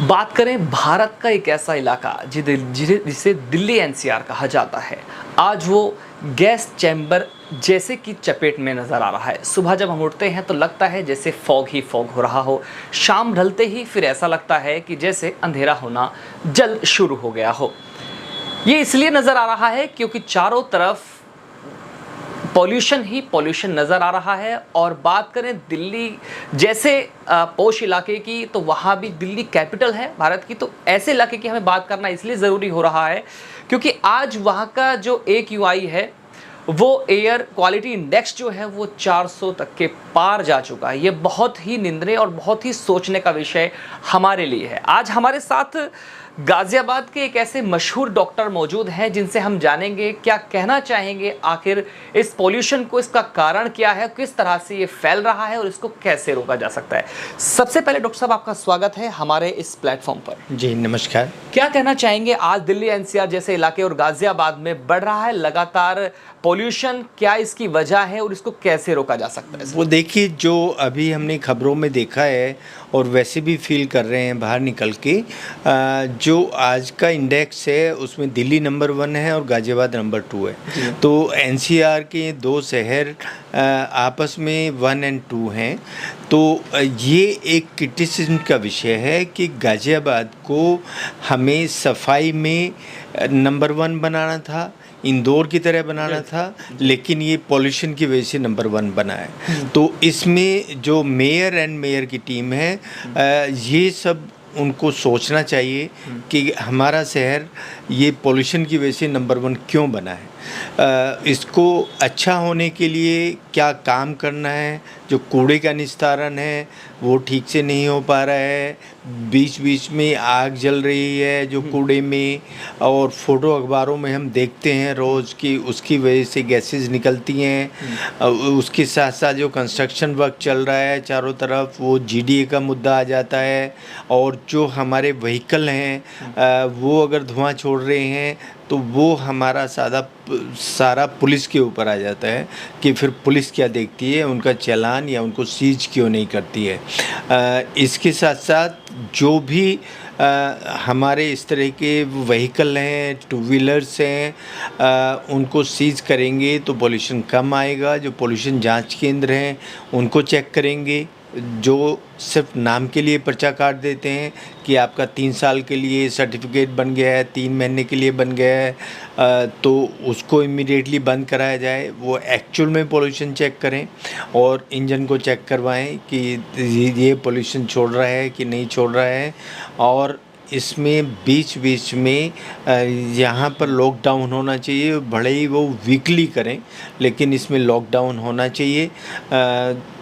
बात करें भारत का एक ऐसा इलाका जिसे दिल्ली एनसीआर कहा जाता है, आज वो गैस चैम्बर जैसे की चपेट में नज़र आ रहा है। सुबह जब हम उठते हैं तो लगता है जैसे फॉग ही फॉग हो रहा हो, शाम ढलते ही फिर ऐसा लगता है कि जैसे अंधेरा होना जल्द शुरू हो गया हो। ये इसलिए नज़र आ रहा है क्योंकि चारों तरफ पॉल्यूशन ही पॉल्यूशन नज़र आ रहा है। और बात करें दिल्ली जैसे पोश इलाके की, तो वहाँ भी दिल्ली कैपिटल है भारत की, तो ऐसे इलाके की हमें बात करना इसलिए ज़रूरी हो रहा है क्योंकि आज वहाँ का जो AQI है, वो एयर क्वालिटी इंडेक्स जो है वो 400 तक के पार जा चुका है। ये बहुत ही निंदनीय और बहुत ही सोचने का विषय हमारे लिए है। आज हमारे साथ गाजियाबाद के एक ऐसे मशहूर डॉक्टर मौजूद हैं जिनसे हम जानेंगे क्या कहना चाहेंगे, आखिर इस पॉल्यूशन को, इसका कारण क्या है, किस तरह से ये फैल रहा है और इसको कैसे रोका जा सकता है। सबसे पहले डॉक्टर साहब, आपका स्वागत है हमारे इस प्लेटफॉर्म पर। जी नमस्कार। क्या कहना चाहेंगे, आज दिल्ली एनसीआर जैसे इलाके और गाजियाबाद में बढ़ रहा है लगातार पॉल्यूशन, क्या इसकी वजह है और इसको कैसे रोका जा सकता है? वो देखिए, जो अभी हमने खबरों में देखा है और वैसे भी फील कर रहे हैं बाहर निकल के, जो आज का इंडेक्स है उसमें दिल्ली नंबर 1 है और गाजियाबाद नंबर 2 है। तो एनसीआर के दो शहर आपस में 1 और 2 हैं। तो ये एक क्रिटिसिज्म का विषय है कि गाजियाबाद को हमें सफाई में नंबर 1 बनाना था, इंदौर की तरह बनाना था, लेकिन ये पॉल्यूशन की वजह से नंबर 1 बना है। तो इसमें जो मेयर एंड मेयर की टीम है, ये सब उनको सोचना चाहिए कि हमारा शहर ये पॉल्यूशन की वजह से नंबर 1 क्यों बना है। इसको अच्छा होने के लिए क्या काम करना है। जो कूड़े का निस्तारण है वो ठीक से नहीं हो पा रहा है, बीच बीच में आग जल रही है जो कूड़े में, और फोटो अखबारों में हम देखते हैं रोज़ की उसकी वजह से गैसेस निकलती हैं। उसके साथ साथ जो कंस्ट्रक्शन वर्क चल रहा है चारों तरफ, वो GDA का मुद्दा आ जाता है। और जो हमारे व्हीकल हैं वो अगर धुआं छोड़ रहे हैं तो वो हमारा सारा पुलिस के ऊपर आ जाता है कि फिर पुलिस क्या देखती है, उनका चालान या उनको सीज क्यों नहीं करती है। इसके साथ साथ जो भी हमारे इस तरह के व्हीकल हैं, 2 व्हीलर्स हैं, उनको सीज करेंगे तो पोल्यूशन कम आएगा। जो पोल्यूशन जांच केंद्र हैं उनको चेक करेंगे, जो सिर्फ नाम के लिए पर्चा काट देते हैं कि आपका 3 साल के लिए सर्टिफिकेट बन गया है, 3 महीने के लिए बन गया है, तो उसको इमीडिएटली बंद कराया जाए। वो एक्चुअल में पोल्यूशन चेक करें और इंजन को चेक करवाएं कि ये पोल्यूशन छोड़ रहा है कि नहीं छोड़ रहा है। और इसमें बीच बीच में यहाँ पर लॉकडाउन होना चाहिए, भले ही वो वीकली करें, लेकिन इसमें लॉकडाउन होना चाहिए।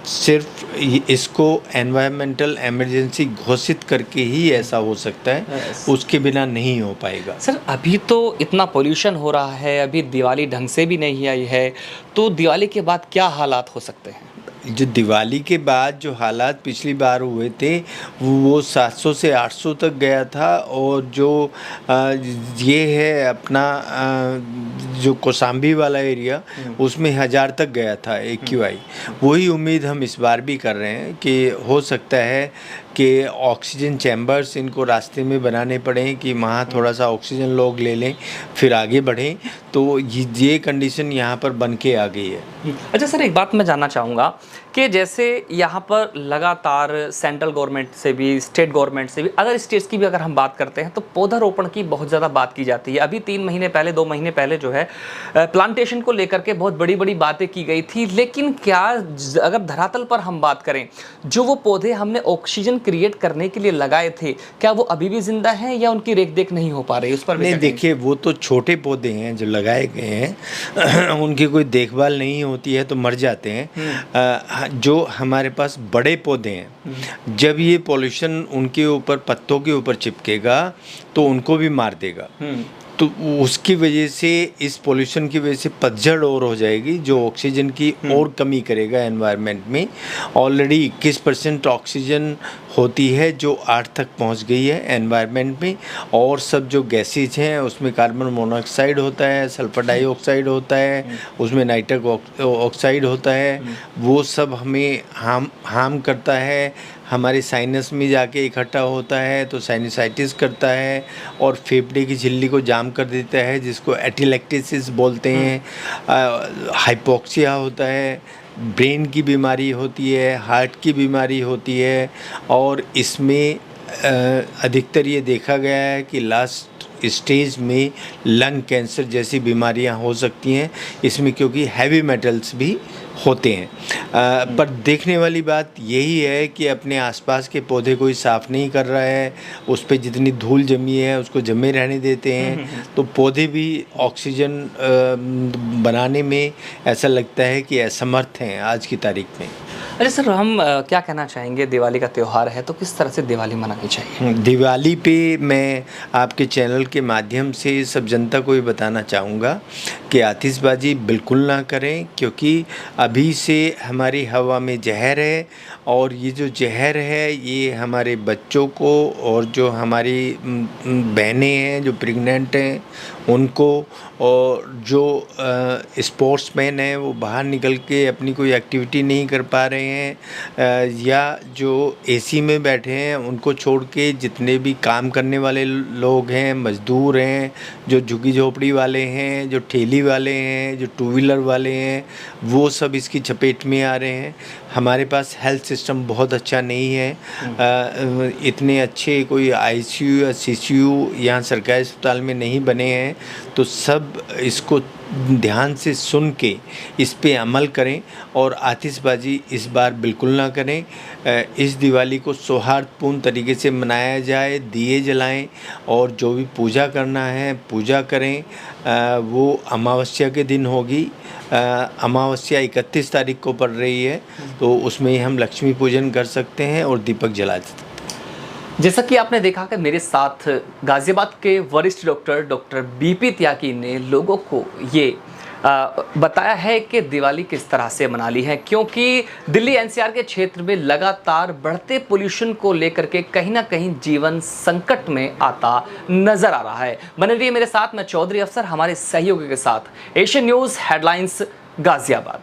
सिर्फ इसको एनवायरमेंटल इमरजेंसी घोषित करके ही ऐसा हो सकता है, उसके बिना नहीं हो पाएगा। सर, अभी तो इतना पोल्यूशन हो रहा है, अभी दिवाली ढंग से भी नहीं आई है, तो दिवाली के बाद क्या हालात हो सकते हैं? जो दिवाली के बाद जो हालात पिछली बार हुए थे वो 700 से 800 तक गया था। और जो ये है अपना जो कौसाम्बी वाला एरिया, उसमें 1000 तक गया था AQI। वही उम्मीद हम इस बार भी कर रहे हैं कि हो सकता है कि ऑक्सीजन चैम्बर्स इनको रास्ते में बनाने पड़ें कि वहाँ थोड़ा सा ऑक्सीजन लोग ले लें फिर आगे बढ़ें। तो ये कंडीशन यहाँ पर बन के आ गई है। अच्छा सर, एक बात मैं जानना चाहूँगा कि जैसे यहाँ पर लगातार सेंट्रल गवर्नमेंट से भी, स्टेट गवर्नमेंट से भी, अगर स्टेट्स की भी अगर हम बात करते हैं तो पौधारोपण की बहुत ज़्यादा बात की जाती है। अभी 3 महीने पहले, 2 महीने पहले जो है प्लांटेशन को लेकर के बहुत बड़ी बड़ी बातें की गई थी, लेकिन क्या अगर धरातल पर हम बात करें, जो वो पौधे हमने ऑक्सीजन क्रिएट करने के लिए लगाए थे, क्या वो अभी भी जिंदा हैं या उनकी रेख देख नहीं हो पा रही? उस पर नहीं, देखिए, वो तो छोटे पौधे हैं जो लगाए गए हैं उनकी कोई देखभाल नहीं होती है तो मर जाते हैं। जो हमारे पास बड़े पौधे हैं, जब ये पॉल्यूशन उनके ऊपर, पत्तों के ऊपर चिपकेगा तो उनको भी मार देगा। तो उसकी वजह से, इस पोल्यूशन की वजह से पतझड़ और हो जाएगी, जो ऑक्सीजन की और कमी करेगा एनवायरनमेंट में। ऑलरेडी 21% ऑक्सीजन होती है जो 8 तक पहुंच गई है एनवायरनमेंट में। और सब जो गैसेज हैं उसमें कार्बन मोनोऑक्साइड होता है, सल्फर डाइऑक्साइड होता है, उसमें नाइट्रस ऑक्साइड होता है। वो सब हमें हार्म करता है, हमारे साइनस में जाके इकट्ठा होता है तो साइनसाइटिस करता है और फेफड़े की झिल्ली को जाम कर देता है, जिसको एटिलेक्टेसिस बोलते हैं। हाइपोक्सिया होता है, ब्रेन की बीमारी होती है, हार्ट की बीमारी होती है। और इसमें अधिकतर ये देखा गया है कि लास्ट स्टेज में लंग कैंसर जैसी बीमारियां हो सकती हैं इसमें, क्योंकि हैवी मेटल्स भी होते हैं। पर देखने वाली बात यही है कि अपने आसपास के पौधे कोई साफ़ नहीं कर रहा है, उस पे जितनी धूल जमी है उसको जमे रहने देते हैं, तो पौधे भी ऑक्सीजन बनाने में ऐसा लगता है कि असमर्थ हैं आज की तारीख में। अरे सर, हम क्या कहना चाहेंगे, दिवाली का त्यौहार है तो किस तरह से दिवाली मनानी चाहिए? दिवाली पे मैं आपके चैनल के माध्यम से सब जनता को ये बताना चाहूँगा कि आतिशबाजी बिल्कुल ना करें, क्योंकि अभी से हमारी हवा में जहर है और ये जो जहर है ये हमारे बच्चों को और जो हमारी बहनें हैं जो प्रेग्नेंट हैं उनको, और जो स्पोर्ट्समैन हैं वो बाहर निकल के अपनी कोई एक्टिविटी नहीं कर पा रहे हैं, या जो एसी में बैठे हैं उनको छोड़ के जितने भी काम करने वाले लोग हैं, मज़दूर हैं, जो झुग्गी झोपड़ी वाले हैं, जो ठेली वाले हैं, जो टू व्हीलर वाले हैं, वो सब इसकी चपेट में आ रहे हैं। हमारे पास हेल्थ सिस्टम बहुत अच्छा नहीं है, इतने अच्छे कोई आईसीयू या सीसीयू यहाँ सरकारी अस्पताल में नहीं बने हैं, तो सब इसको ध्यान से सुन के इस पे अमल करें और आतिशबाजी इस बार बिल्कुल ना करें। इस दिवाली को सौहार्दपूर्ण तरीके से मनाया जाए, दिए जलाएं और जो भी पूजा करना है पूजा करें। वो अमावस्या के दिन होगी, अमावस्या 31 तारीख को पड़ रही है, तो उसमें हम लक्ष्मी पूजन कर सकते हैं और दीपक जला सकते हैं। जैसा कि आपने देखा कि मेरे साथ गाज़ियाबाद के वरिष्ठ डॉक्टर बीपी त्यागी ने लोगों को ये बताया है कि दिवाली किस तरह से मना ली है, क्योंकि दिल्ली एनसीआर के क्षेत्र में लगातार बढ़ते पोल्यूशन को लेकर के कहीं ना कहीं जीवन संकट में आता नजर आ रहा है। बने रहिए मेरे साथ, मैं चौधरी अफसर हमारे सहयोगी के साथ। Asian news headlines, Ghaziabad.